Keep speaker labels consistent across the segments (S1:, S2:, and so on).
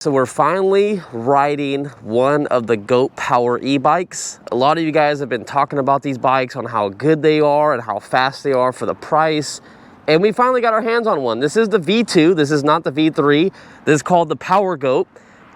S1: So we're finally riding one of the GOAT Power e-bikes. A lot of you guys have been talking about these bikes, on how good they are and how fast they are for the price. And we finally got our hands on one. This is the V2, this is not the V3. This is called the Power GOAT.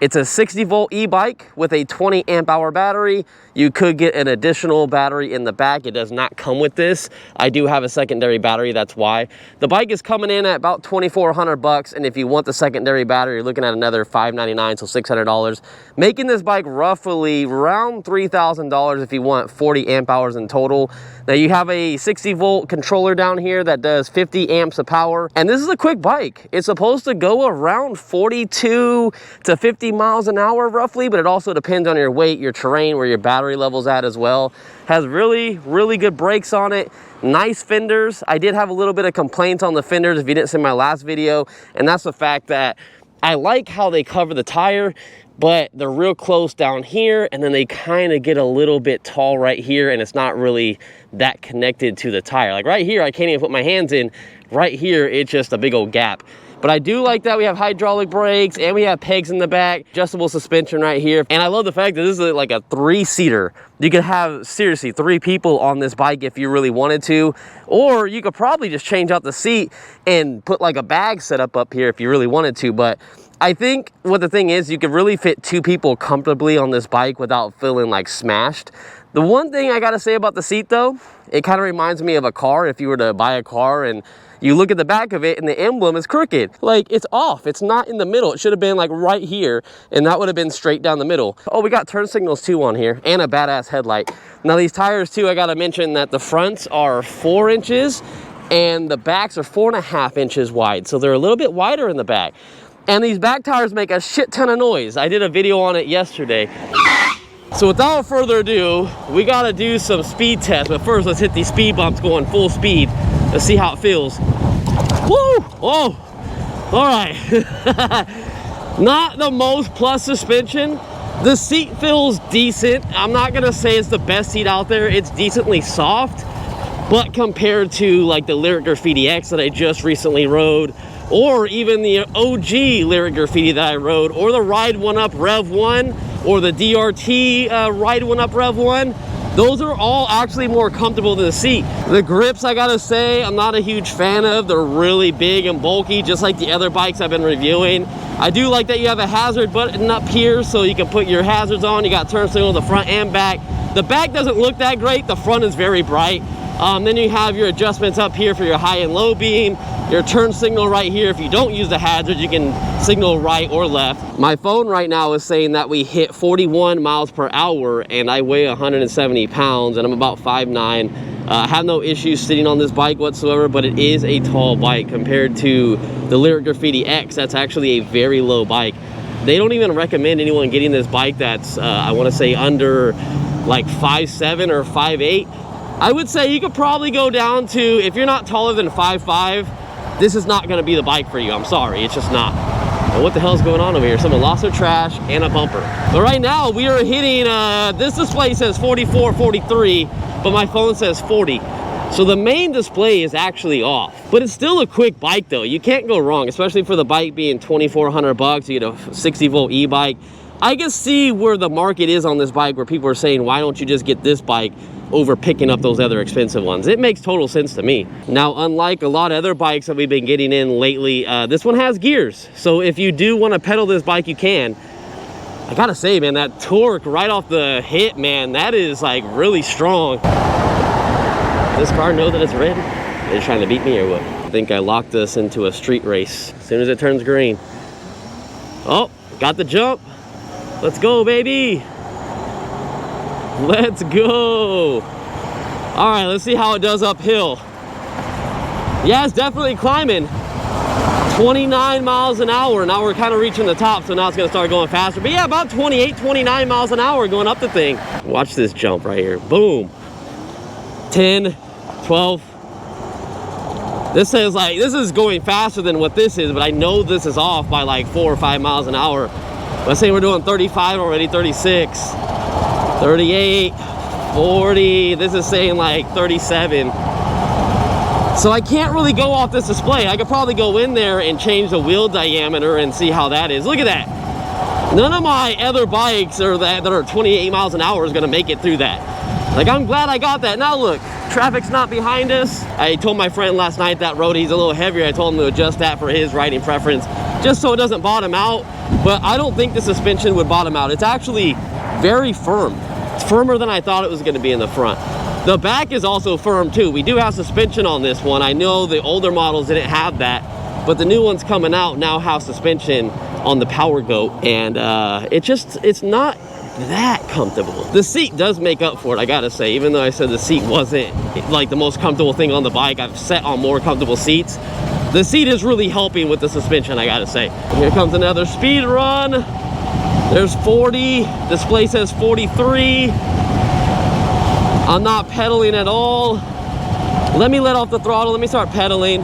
S1: It's a 60 volt e-bike with a 20 amp hour battery. You could get an additional battery in the back. It does not come with this. I do have a secondary battery, that's why. The bike is coming in at about $2,400, and if you want the secondary battery, you're looking at another $599, so $600. Making this bike roughly around $3,000 if you want 40 amp hours in total. Now you have a 60 volt controller down here that does 50 amps of power, and this is a quick bike. It's supposed to go around 42 to 50 miles an hour roughly, but it also depends on your weight, your terrain, where your battery level's at as well. Has really good brakes on it. Nice fenders. I did have a little bit of complaints on the fenders if you didn't see my last video, and that's the fact that I like how they cover the tire, but they're real close down here, and then they kind of get a little bit tall right here, and it's not really that connected to the tire. Like right here, I can't even put my hands in. Right here, it's just a big old gap. But I do like that we have hydraulic brakes and we have pegs in the back, adjustable suspension right here. And I love the fact that this is like a 3-seater. You could have, seriously, 3 people on this bike if you really wanted to. Or you could probably just change out the seat and put like a bag setup up here if you really wanted to. But I think what the thing is, you could really fit 2 people comfortably on this bike without feeling like smashed. The one thing I gotta say about the seat though, it kind of reminds me of a car. If you were to buy a car and you look at the back of it and the emblem is crooked, like it's off, it's not in the middle. It should have been like right here, and that would have been straight down the middle. Oh, we got turn signals too on here, and a badass headlight. Now these tires too, I gotta mention that the fronts are 4 inches and the backs are 4.5 inches wide, so they're a little bit wider in the back. And these back tires make a shit ton of noise. I did a video on it yesterday. So without further ado, we gotta do some speed tests, but first let's hit these speed bumps going full speed. Let's see how it feels. Woo! Whoa! All right. Not the most plus suspension. The seat feels decent. I'm not gonna say it's the best seat out there. It's decently soft, but compared to like the Lyric Graffiti X that I just recently rode, or even the OG Lyric Graffiti that I rode, or the Ride 1-Up Rev 1, or the DRT Ride 1-Up Rev 1, those are all actually more comfortable than the seat. The grips, I gotta say, I'm not a huge fan of. They're really big and bulky, just like the other bikes I've been reviewing. I do like that you have a hazard button up here so you can put your hazards on. You got turn signal the front and back. The back doesn't look that great. The front is very bright. Then you have your adjustments up here for your high and low beam, your turn signal right here. If you don't use the hazard, you can signal right or left. My phone right now is saying that we hit 41 miles per hour, and I weigh 170 pounds and I'm about 5'9". I have no issues sitting on this bike whatsoever, but it is a tall bike compared to the Lyric Graffiti X. That's actually a very low bike. They don't even recommend anyone getting this bike that's, I wanna say under like 5'7" or 5'8". I would say you could probably go down to, if you're not taller than 5'5", this is not gonna be the bike for you. I'm sorry, it's just not. But what the hell is going on over here? Someone lost their trash and a bumper. But right now we are hitting, this display says 44, 43, but my phone says 40. So the main display is actually off, but it's still a quick bike though. You can't go wrong, especially for the bike being $2,400. You get a 60 volt e-bike. I can see where the market is on this bike, where people are saying, why don't you just get this bike over picking up those other expensive ones? It makes total sense to me. Now, unlike a lot of other bikes that we've been getting in lately, this one has gears. So if you do want to pedal this bike, you can. I gotta say, man, that torque right off the hit, man, that is like really strong. Does this car know that it's red? They're trying to beat me or what? I think I locked this into a street race as soon as it turns green. Oh, got the jump. Let's go, baby. Let's go. All right, let's see how it does uphill. Yeah, it's definitely climbing. 29 miles an hour. Now we're kind of reaching the top, so now it's gonna start going faster. But yeah, about 28, 29 miles an hour going up the thing. Watch this jump right here. Boom. 10, 12. This says like, this is going faster than what this is, but I know this is off by like 4 or 5 miles an hour. Let's say we're doing 35 already, 36, 38, 40. This is saying like 37. So I can't really go off this display. I could probably go in there and change the wheel diameter and see how that is. Look at that. None of my other bikes that are 28 miles an hour is gonna make it through that. Like, I'm glad I got that. Now look, traffic's not behind us. I told my friend last night that road, he's a little heavier. I told him to adjust that for his riding preference, just so it doesn't bottom out. But I don't think the suspension would bottom out. It's actually very firm. It's firmer than I thought it was gonna be in the front. The back is also firm too. We do have suspension on this one. I know the older models didn't have that, but the new ones coming out now have suspension on the Power Goat, and it's not that comfortable. The seat does make up for it, I gotta say. Even though I said the seat wasn't like the most comfortable thing on the bike, I've sat on more comfortable seats. The seat is really helping with the suspension, I gotta say. Here comes another speed run. There's 40, display says 43. I'm not pedaling at all. Let me let off the throttle, let me start pedaling.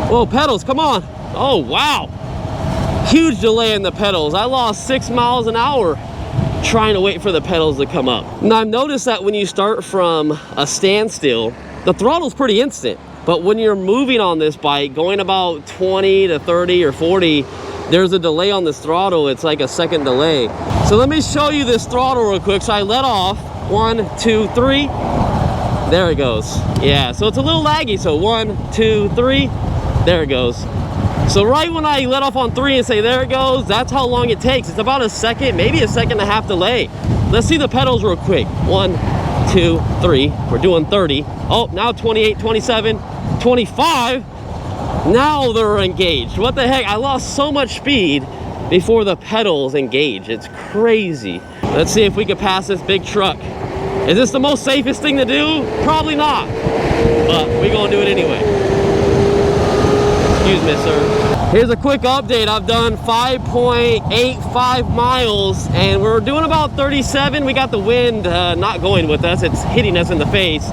S1: Whoa, pedals, come on. Oh, wow. Huge delay in the pedals. I lost 6 miles an hour trying to wait for the pedals to come up. Now, I've noticed that when you start from a standstill, the throttle's pretty instant. But when you're moving on this bike, going about 20 to 30 or 40, there's a delay on this throttle. It's like a second delay. So let me show you this throttle real quick. So I let off, 1, 2, 3. There it goes. Yeah, so it's a little laggy. So 1, 2, 3, there it goes. So right when I let off on 3 and say, there it goes, that's how long it takes. It's about a second, maybe a second and a half delay. Let's see the pedals real quick. 1, 2, 3, we're doing 30. Oh, now 28, 27, 25. Now they're engaged. What the heck? I lost so much speed before the pedals engage. It's crazy. Let's see if we can pass this big truck. Is this the most safest thing to do? Probably not, but we're gonna do it anyway. Excuse me, sir. Here's a quick update. I've done 5.85 miles and we're doing about 37. We got the wind not going with us. It's hitting us in the face.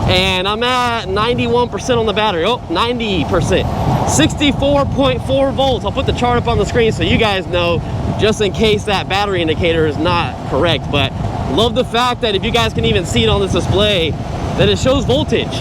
S1: And I'm at 91% on the battery. Oh, 90%. 64.4 volts. I'll put the chart up on the screen so you guys know, just in case that battery indicator is not correct. But love the fact that if you guys can even see it on this display, that it shows voltage.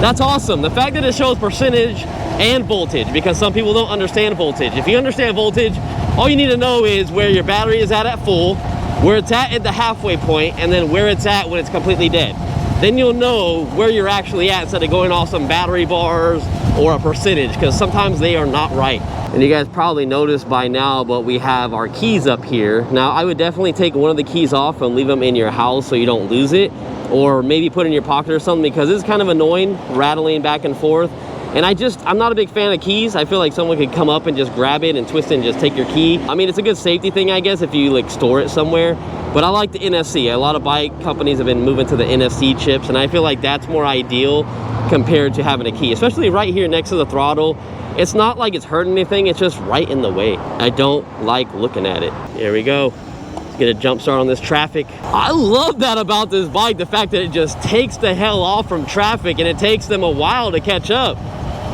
S1: That's awesome. The fact that it shows percentage and voltage, because some people don't understand voltage. If you understand voltage, all you need to know is where your battery is at full, where it's at the halfway point, and then where it's at when it's completely dead. Then you'll know where you're actually at instead of going off some battery bars or a percentage, because sometimes they are not right. And you guys probably noticed by now, but we have our keys up here. Now, I would definitely take one of the keys off and leave them in your house so you don't lose it, or maybe put it in your pocket or something, because it's kind of annoying rattling back and forth. And I'm not a big fan of keys. I feel like someone could come up and just grab it and twist it and just take your key. I mean, it's a good safety thing, I guess, if you like store it somewhere. But I like the NFC. A lot of bike companies have been moving to the NFC chips, and I feel like that's more ideal compared to having a key, especially right here next to the throttle. It's not like it's hurting anything, it's just right in the way. I don't like looking at it. Here we go. Let's get a jump start on this traffic. I love that about this bike, the fact that it just takes the hell off from traffic and it takes them a while to catch up.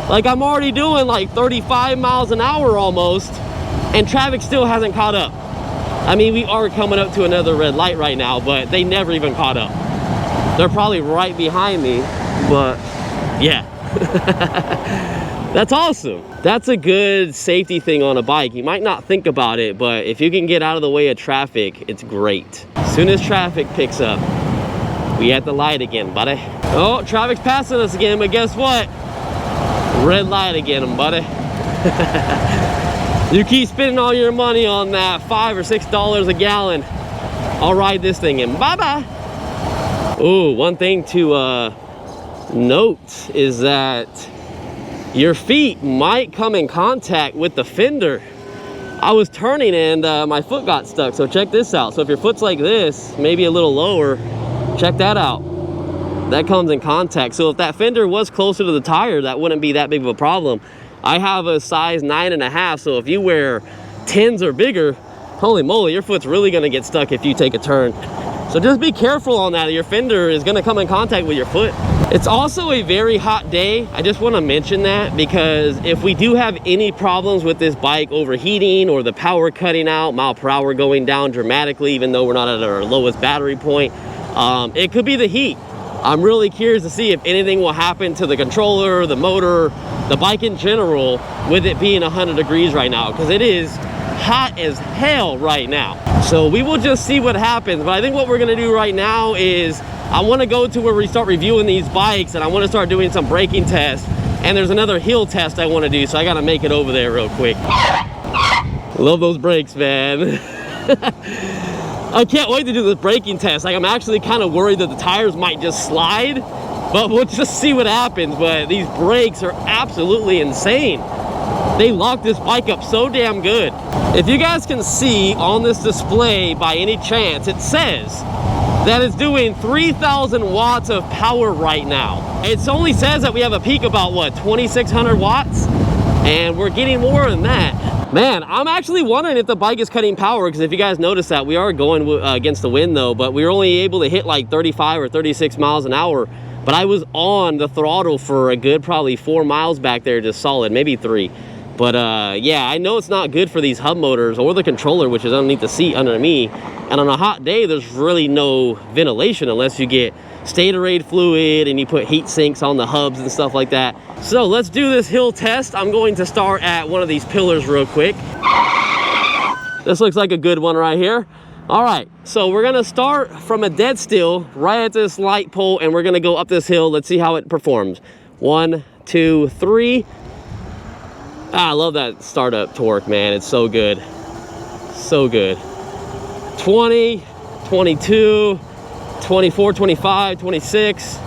S1: Like, I'm already doing like 35 miles an hour almost, and traffic still hasn't caught up. I mean, we are coming up to another red light right now, but they never even caught up. They're probably right behind me, but yeah. That's awesome. That's a good safety thing on a bike. You might not think about it, but if you can get out of the way of traffic, it's great. As soon as traffic picks up, we at the light again, buddy. Oh, traffic's passing us again, but guess what? Red light again, buddy. You keep spending all your money on that $5 or $6 a gallon, I'll ride this thing in. Bye-bye. Oh, one thing to note is that your feet might come in contact with the fender. I was turning and my foot got stuck, so check this out. So if your foot's like this, maybe a little lower, check that out. That comes in contact. So if that fender was closer to the tire, that wouldn't be that big of a problem. I have a size 9.5, so if you wear 10s or bigger, holy moly, your foot's really gonna get stuck if you take a turn. So just be careful on that. Your fender is gonna come in contact with your foot. It's also a very hot day. I just wanna mention that, because if we do have any problems with this bike overheating or the power cutting out, mile per hour going down dramatically, even though we're not at our lowest battery point, it could be the heat. I'm really curious to see if anything will happen to the controller, the motor, the bike in general, with it being 100 degrees right now, because it is hot as hell right now. So we will just see what happens. But I think what we're gonna do right now is I wanna go to where we start reviewing these bikes, and I wanna start doing some braking tests. And there's another hill test I wanna do, so I gotta make it over there real quick. Love those brakes, man. I can't wait to do this braking test. Like, I'm actually kind of worried that the tires might just slide, but we'll just see what happens. But these brakes are absolutely insane. They lock this bike up so damn good. If you guys can see on this display by any chance, it says that it's doing 3,000 watts of power right now. It only says that we have a peak about, what, 2,600 watts? And we're getting more than that. Man, I'm actually wondering if the bike is cutting power, because if you guys notice that, we are going against the wind though, but we were only able to hit like 35 or 36 miles an hour. But I was on the throttle for a good probably 4 miles back there, just solid, maybe 3. But yeah, I know it's not good for these hub motors or the controller, which is underneath the seat under me. And on a hot day, there's really no ventilation unless you get Statorade fluid and you put heat sinks on the hubs and stuff like that. So let's do this hill test. I'm going to start at one of these pillars real quick. This looks like a good one right here. All right, so we're gonna start from a dead still right at this light pole, and we're gonna go up this hill. Let's see how it performs. 1, 2, 3. I love that startup torque, man. It's so good. So good. 20, 22, 24, 25, 26,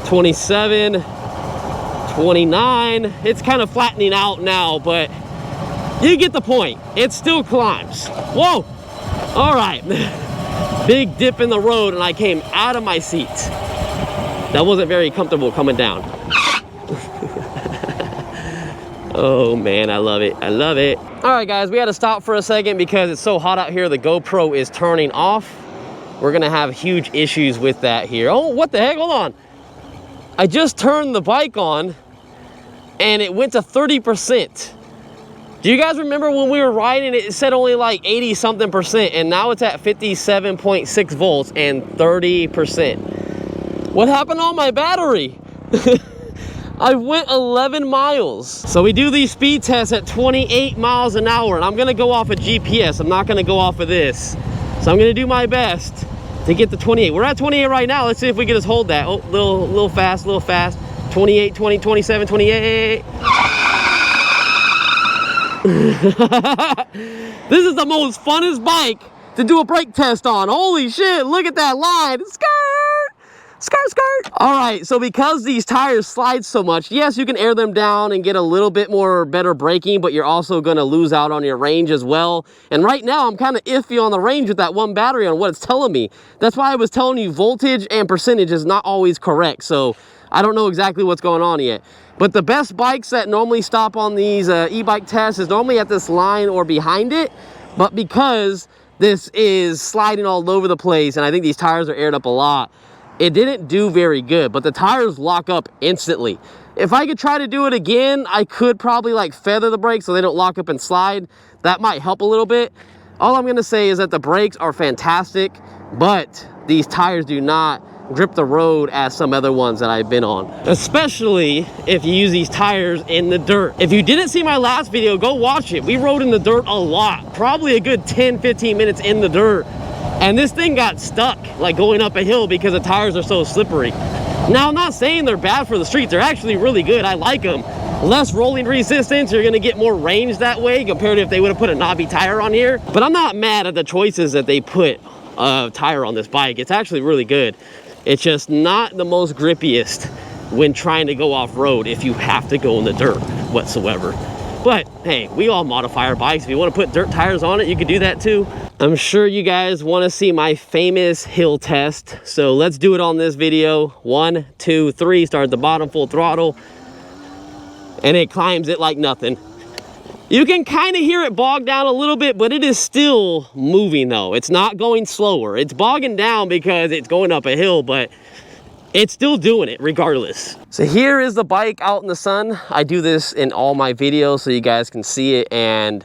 S1: 27, 29. It's kind of flattening out now, but you get the point. It still climbs. Whoa. All right. Big dip in the road, and I came out of my seat. That wasn't very comfortable coming down. Oh man, I love it. I love it. All right, guys, we had to stop for a second because it's so hot out here. The GoPro is turning off. We're gonna have huge issues with that here. Oh, what the heck? Hold on. I just turned the bike on and it went to 30%. Do you guys remember when we were riding, it said only like 80 something percent, and now it's at 57.6 volts and 30%. What happened on my battery? I went 11 miles. So we do these speed tests at 28 miles an hour, and I'm gonna go off of GPS. I'm not gonna go off of this. So I'm gonna do my best to get to 28. We're at 28 right now. Let's see if we can just hold that. Oh, little fast, little fast. 28, 20, 27, 28. This is the most funnest bike to do a brake test on. Holy shit, look at that line. Skirt, skirt, skirt. All right, so because these tires slide so much, yes, you can air them down and get a little bit more better braking, but you're also gonna lose out on your range as well. And right now, I'm kind of iffy on the range with that one battery on what it's telling me. That's why I was telling you voltage and percentage is not always correct. So I don't know exactly what's going on yet. But the best bikes that normally stop on these e-bike tests is normally at this line or behind it. But because this is sliding all over the place, and I think these tires are aired up a lot, it didn't do very good. But the tires lock up instantly. If I could try to do it again, I could probably like feather the brakes so they don't lock up and slide. That might help a little bit. All I'm gonna say is that the brakes are fantastic, but these tires do not grip the road as some other ones that I've been on, especially if you use these tires in the dirt. If you didn't see my last video, go watch it. We rode in the dirt a lot, probably a good 10-15 minutes in the dirt, and this thing got stuck like going up a hill because the tires are so slippery. Now, I'm not saying they're bad for the streets. They're actually really good. I like them. Less rolling resistance, you're gonna get more range that way compared to if they would have put a knobby tire on here. But I'm not mad at the choices that they put a tire on this bike. It's actually really good. It's just not the most grippiest when trying to go off-road if you have to go in the dirt whatsoever. But hey, we all modify our bikes. If you want to put dirt tires on it, you can do that too. I'm sure you guys want to see my famous hill test. So let's do it on this video. 1, 2, 3, start at the bottom, full throttle. And it climbs it like nothing. You can kind of hear it bog down a little bit, but it is still moving though. It's not going slower. It's bogging down because it's going up a hill, but it's still doing it regardless. So here is the bike out in the sun. I do this in all my videos so you guys can see it, and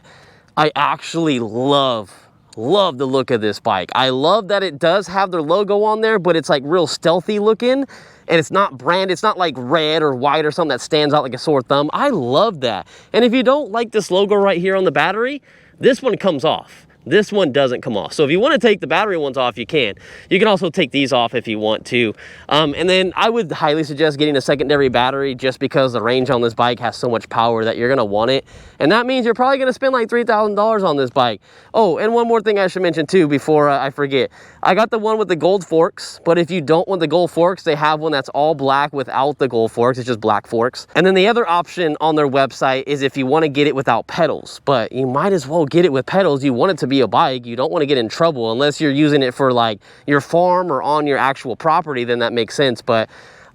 S1: I actually love the look of this bike. I love that it does have their logo on there, but it's like real stealthy looking. And it's not branded, it's not like red or white or something that stands out like a sore thumb. I love that. And if you don't like this logo right here on the battery, This one comes off. This one doesn't come off. So if you want to take the battery ones off, you can. You can also take these off if you want to. And then I would highly suggest getting a secondary battery just because the range on this bike has so much power that you're going to want it. And that means you're probably going to spend like $3,000 on this bike. Oh, and one more thing I should mention too before I forget. I got the one with the gold forks, but if you don't want the gold forks, they have one that's all black without the gold forks. It's just black forks. And then the other option on their website is if you want to get it without pedals, but you might as well get it with pedals. You want it to be a bike. You don't want to get in trouble unless you're using it for like your farm or on your actual property, then that makes sense. But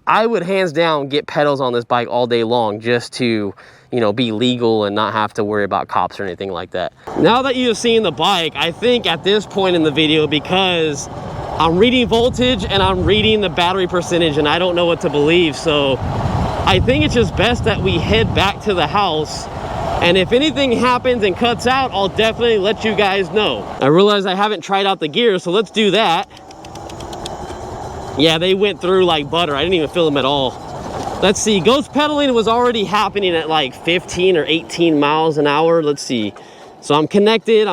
S1: I would hands down get pedals on this bike all day long just to, you know, be legal and not have to worry about cops or anything like that. Now that you've seen the bike, I think at this point in the video, because I'm reading voltage and I'm reading the battery percentage and I don't know what to believe, so I think it's just best that we head back to the house. And if anything happens and cuts out, I'll definitely let you guys know. I realize I haven't tried out the gears, so let's do that. Yeah, they went through like butter. I didn't even feel them at all. Let's see, ghost pedaling was already happening at like 15 or 18 miles an hour. Let's see. So I'm connected,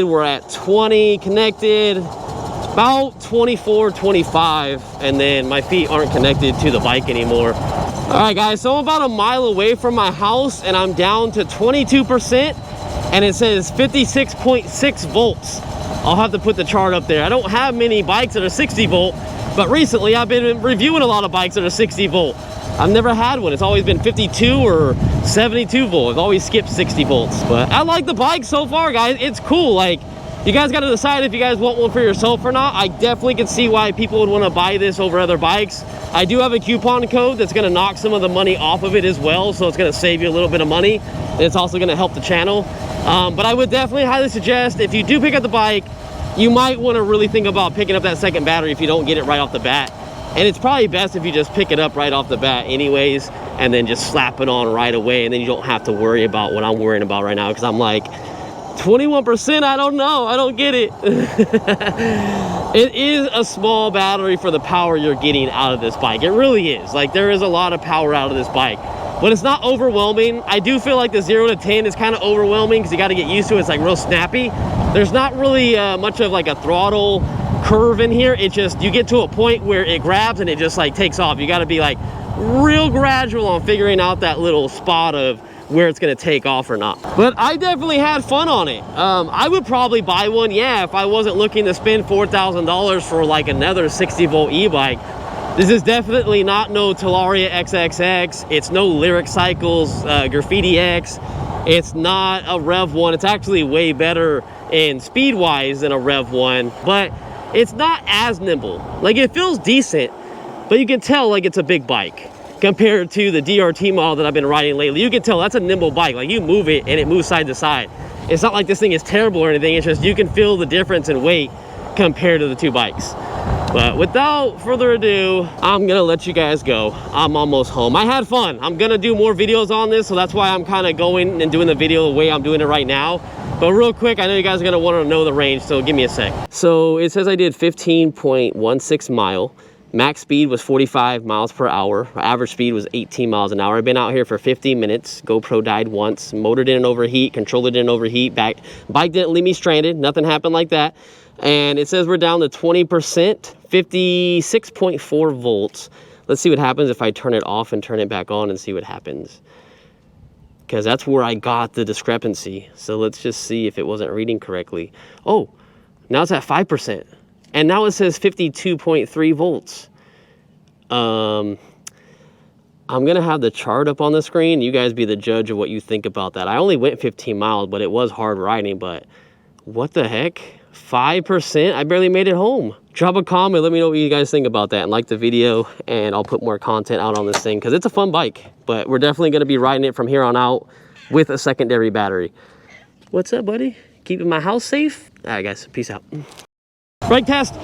S1: we're at 20, connected, about 24, 25, and then my feet aren't connected to the bike anymore. All right, guys, so I'm about a mile away from my house and I'm down to 22% and it says 56.6 volts. I'll have to put the chart up there. I don't have many bikes that are 60 volt, but recently I've been reviewing a lot of bikes that are 60 volt. I've never had one. It's always been 52 or 72 volt. I've always skipped 60 volts, but I like the bike so far, guys. It's cool. Like, you guys got to decide if you guys want one for yourself or not. I definitely can see why people would want to buy this over other bikes. I do have a coupon code that's going to knock some of the money off of it as well, so it's going to save you a little bit of money, and it's also going to help the channel. But I would definitely highly suggest, if you do pick up the bike, you might want to really think about picking up that second battery if you don't get it right off the bat. And it's probably best if you just pick it up right off the bat anyways, and then just slap it on right away, and then you don't have to worry about what I'm worrying about right now, because I'm like, 21%, I don't know, I don't get it. It is a small battery for the power you're getting out of this bike. It really is. Like, there is a lot of power out of this bike, but it's not overwhelming. I do feel like the 0 to 10 is kind of overwhelming because you got to get used to it. It's like real snappy. There's not really much of like a throttle curve in here. It just, you get to a point where it grabs and it just like takes off. You got to be like real gradual on figuring out that little spot of where it's going to take off or not. But I definitely had fun on it. I would probably buy one, yeah, if I wasn't looking to spend $4,000 for like another 60 volt e-bike. This is definitely not no Talaria XXX. It's no Lyric Cycles Graffiti X. It's not a Rev 1. It's actually way better in speed wise than a Rev 1, but it's not as nimble. Like, it feels decent, but you can tell like it's a big bike compared to the DRT model that I've been riding lately. You can tell that's a nimble bike. Like, you move it and it moves side to side. It's not like this thing is terrible or anything. It's just you can feel the difference in weight compared to the two bikes. But without further ado, I'm gonna let you guys go. I'm almost home. I had fun. I'm gonna do more videos on this, so that's why I'm kind of going and doing the video the way I'm doing it right now. But real quick, I know you guys are gonna want to know the range, so give me a sec. So it says I did 15.16 mile. Max speed was 45 miles per hour. Average speed was 18 miles an hour. I've been out here for 50 minutes. GoPro died once. Motor didn't overheat. Controller didn't overheat. Bike didn't leave me stranded. Nothing happened like that. And it says we're down to 20%, 56.4 volts. Let's see what happens if I turn it off and turn it back on and see what happens. Because that's where I got the discrepancy. So let's just see if it wasn't reading correctly. Oh, now it's at 5%. And now it says 52.3 volts. I'm gonna have the chart up on the screen. You guys be the judge of what you think about that. I only went 15 miles, but it was hard riding, but what the heck? 5%, I barely made it home. Drop a comment, let me know what you guys think about that, and like the video, and I'll put more content out on this thing, because it's a fun bike, but we're definitely gonna be riding it from here on out with a secondary battery. What's up, buddy? Keeping my house safe? All right, guys, peace out. Brake test.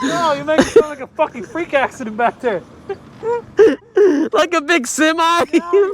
S2: No, you make it sound like a fucking freak accident back there.
S1: Like a big semi.
S2: No,